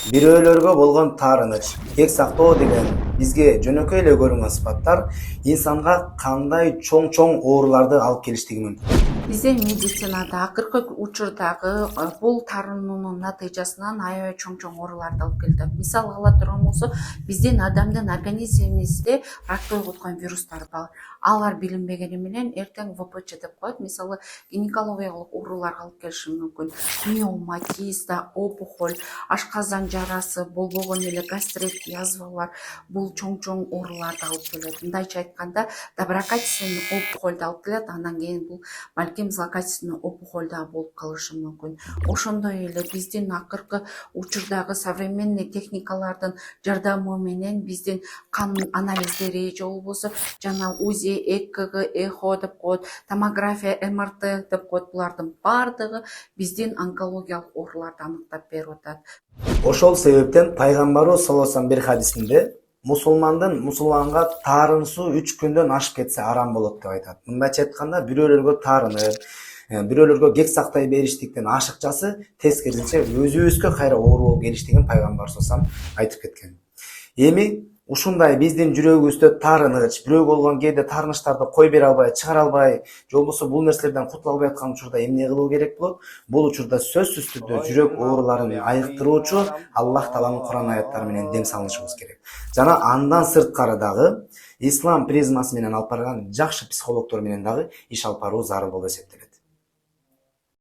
Бирөөлөргө болгон таарыныч, кек сактоо деген бизге жөнөкөй эле көрүнгөн сыпаттар инсанга кандай чоң ооруларды алып келиштиги мүмкүн? Бизде медицинада акыркы учурдагы бул таарынуунун натыйжасынан аябай чоң ооруларды алып келет. Мисал ала турган болсок, биздин адамдын организмибизде ракты ойготкон вирустар бар. Алар билинбегени менен эртең ВПЧ деп коет. Мисалы гинекологиялык ооруларга алып келиши мүмкүн. Миома, киста, опухоль, ашказан жарасы, болбогон эле гастрит, язвалар бул чоң ооруларды алып келет. Мындайча айтканда, доброкачественный опухолду алып келет. Андан кийин бул балким злокачественный опухоль да болуп калышы мүмкүн. Ошондой эле биздин акыркы учурдагы современный техникалардын жардамы менен биздин кан анализдери же болбосо жана УЗИ, ЭКГ, эхо деп коет, томография, МРТ деп коет. Булардын баардыгы биздин онкологиялык ооруларды аныктап берип атат. Ошол себептен пайгамбарыбыз саллаллаху алейхи вассалам бир хадисинде мусулманга таарынсуу 3 күндөн ашып кетсе арам болот деп айтат. Мындайча айтканда, бирөөлөргө таарынып, бирөөлөргө кек сактай бериштиктин ашыкчасы тескерисинче өзүбүзгө кайра оору болуп келиштигин пайгамбар саллаллаху алейхи вассалам айтып кеткен. Эми ушундай биздин жүрөгүбүздө таарыныч, бирөөгө болгон кээде таарынычтарды кой бере албай, чыгара албай, же болбосо бул нерселерден кутула албай аткан учурда эмне кылуу керек болот? Бул учурда сөзсүз түрдө жүрөк ооруларын айыктыруучу Аллах Тааланын Куран аяттары менен дем салышыбыз керек. Жана андан сырткары дагы ислам призмасы менен алып барган жакшы психологдор менен дагы иш алып баруу зарыл болуп эсептелет.